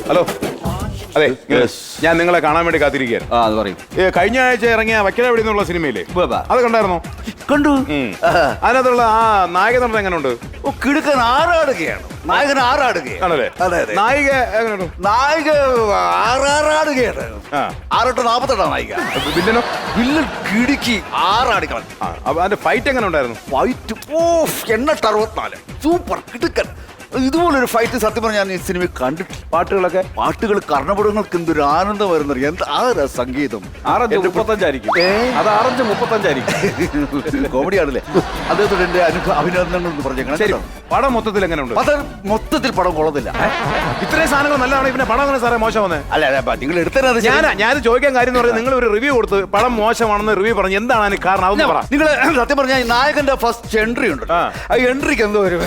Hello, അതെ ഞാൻ നിങ്ങളെ കാണാൻ വേണ്ടി കാത്തിരിക്കുകയാണ്. അത് പറയും. കഴിഞ്ഞ ആഴ്ച ഇറങ്ങിയ വക്കലവിടെ നിന്നുള്ള സിനിമയില്ലേ, അത് കണ്ടായിരുന്നോ? കണ്ടു. അതിനകത്തുള്ള ആ നായക നടൻ എങ്ങനെയുണ്ട്? കിടുക്കൻ ആറാടുകയാണ്. നായകൻ ആറാടുകയാണ്. ആണല്ലേ? അതെ അതെ. നായിക എങ്ങനെയുണ്ട്? നായിക ആറാടുകയാണ്. 6:48 നായിക. വില്ലനോ? വില്ലൻ കിടുക്കി ആറാടിക്കണം. അതിന്റെ ഫൈറ്റ് എങ്ങനെ ഉണ്ടായിരുന്നു? ഫൈറ്റ് 864 സൂപ്പർ കിടുക്കൻ. ഇതുപോലൊരു ഫൈറ്റ് സത്യം പറഞ്ഞാൽ ഞാൻ ഈ സിനിമ കണ്ടിട്ടില്ല. പാട്ടുകളൊക്കെ പാട്ടുകൾ കർണപടങ്ങൾക്ക് എന്തൊരു ആനന്ദം വരുന്ന എന്താ സംഗീതം. 6:35 ആയിരിക്കും. അത് 6:35 ആയിരിക്കും. കോമഡിയാണല്ലേ? അദ്ദേഹത്തോട് എന്റെ അഭിനന്ദനങ്ങൾ എന്ന് പറഞ്ഞേക്കണം. പടം മൊത്തത്തിൽ എങ്ങനെയുണ്ട്? മൊത്തത്തിൽ പടം കൊള്ളത്തില്ല. ഇത്രയും സാധനങ്ങൾ നല്ലതാണ്, പിന്നെ പടം അങ്ങനെ സാറേ മോശം വന്നേ? അല്ല നിങ്ങൾ എടുത്തത് ഞാൻ ചോദിക്കാൻ കാര്യം എന്ന് പറഞ്ഞാൽ നിങ്ങൾ ഒരു റിവ്യൂ കൊടുത്ത് പടം മോശമാണെന്ന് റിവ്യൂ പറഞ്ഞു. എന്താണ് അതിന് കാരണം? അതൊന്ന് പറ. നിങ്ങൾ സത്യം പറഞ്ഞാൽ നായകന്റെ ഫസ്റ്റ് എൻട്രി ഉണ്ട്. ആ എൻട്രിക്ക് എന്തോ ഒരു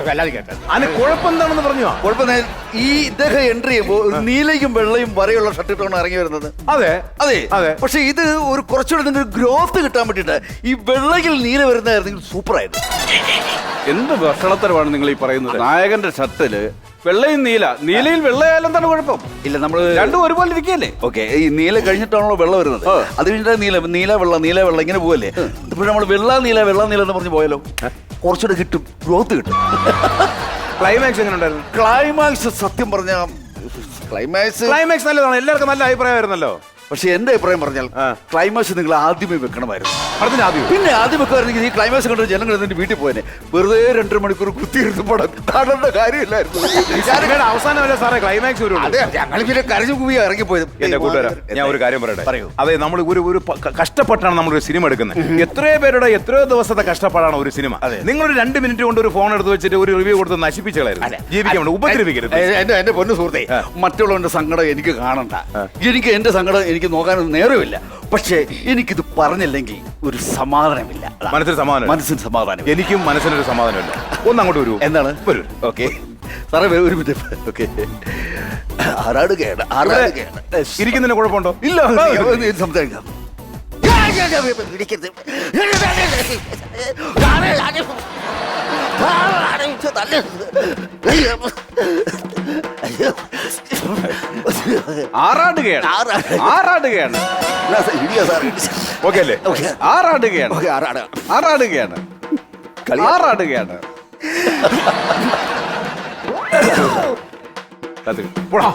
വല്ലാതെ കേട്ടത്. അതിന് കുഴപ്പം എന്താണെന്ന് പറഞ്ഞു? കുഴപ്പം ഈ ഇദ്ദേഹം എൻട്രി ചെയ്യുമ്പോൾ നീലയും വെള്ളയും വരെയുള്ള ഷർട്ട് ഇട്ടാണ് ഇറങ്ങി വരുന്നത്. അതെ അതെ അതെ. പക്ഷെ ഇത് ഒരു കുറച്ചുകൂടെ നിങ്ങൾക്ക് ഗ്രോത്ത് കിട്ടാൻ വേണ്ടിട്ട് ഈ വെള്ളയിൽ നീല വരുന്നതായിരുന്നെങ്കിൽ സൂപ്പർ ആയിരുന്നു. എന്ത് ഭക്ഷണത്തരമാണ് നിങ്ങൾ ഈ പറയുന്നത്? നായകന്റെ ഷർട്ടില് വെള്ളയും നീലയിൽ വെള്ളയായാലും എന്താണ് കുഴപ്പം? ഇല്ല, നമ്മൾ രണ്ടും ഒരുപോലെ ഇരിക്കുകയല്ലേ? ഓക്കെ, ഈ നീല കഴിഞ്ഞിട്ടാണല്ലോ വെള്ളം വരുന്നത്. അത് കഴിഞ്ഞിട്ട് നീല വെള്ളം ഇങ്ങനെ പോവല്ലേ? ഇപ്പോൾ നമ്മൾ വെള്ള നീല എന്ന് പറഞ്ഞ് പോയാലോ കുറച്ചുകൂടെ കിട്ടും, ഗ്രോത്ത് കിട്ടും. ക്ലൈമാക്സ് എങ്ങനെ ഉണ്ടായിരുന്നു? ക്ലൈമാക്സ് സത്യം പറഞ്ഞ ക്ലൈമാക്സ് നല്ലതാണ്, എല്ലാവർക്കും നല്ല അഭിപ്രായമായിരുന്നല്ലോ. പക്ഷെ എന്റെ അഭിപ്രായം പറഞ്ഞാൽ ക്ലൈമാക്സ് നിങ്ങൾ ആദ്യമേ വെക്കണമായിരുന്നു. പിന്നെ ആദ്യം വെക്കുമായിരുന്നെങ്കിൽ ഈ ക്ലൈമാക്സ് കണ്ട ജനങ്ങൾ എന്നിട്ട് വീട്ടിൽ പോയനെ. വെറുതെ 2 മണിക്കൂർ കുത്തിയിരുന്ന് പടം കാണേണ്ട കാര്യമില്ലായിരുന്നു. അവസാനമല്ല സാറേ ക്ലൈമാക്സ് വരും. അതെ, ഞങ്ങൾ പിന്നെ കരഞ്ഞു കൂവിയാ ഇറങ്ങിപ്പോയത്. എന്റെ കൂട്ടുകാരാ, ഞാൻ ഒരു കാര്യം പറയട്ടെ. അതെ, നമ്മൾ ഒരു കഷ്ടപ്പെട്ടാണ് നമ്മളൊരു സിനിമ എടുക്കുന്നത്. എത്രയോ ദിവസത്തെ കഷ്ടപ്പാടാണ് ഒരു സിനിമ. നിങ്ങളൊരു 2 മിനിറ്റ് കൊണ്ട് ഒരു ഫോൺ എടുത്ത് വെച്ചിട്ട് ഒരു റിവ്യൂ കൊടുത്ത് നശിപ്പിച്ചായിരുന്നു. ജീവിക്കാൻ ഉപദ്രവിക്കരുത്. എന്റെ പൊന്നു സുഹൃത്തെ, മറ്റുള്ളവന്റെ സങ്കടം എനിക്ക് കാണണ്ട. എനിക്ക് എന്റെ സങ്കടം എനിക്ക് നോക്കാനൊന്നും നേരമില്ല. പക്ഷേ എനിക്കിത് പറഞ്ഞില്ലെങ്കിൽ ഒരു സമാധാനമില്ല. മനസ്സിന് സമാധാനം. എനിക്കും മനസ്സിനൊരു സമാധാനമില്ല. ഒന്ന് അങ്ങോട്ട് വരൂ. എന്താണ്? വരൂ. ഓക്കെ സാറേ, ഒരു മിനിറ്റ്. ഓക്കെ, ആറാടുകയാണ്. ഇരിക്കുന്നതിന് കുഴപ്പമുണ്ടോ? ഇല്ല, സംസാരിക്കാം. ആറാടുകയാണ്. ഓക്കെ അല്ലേ? ആറാടുകയാണ്. പോടാ.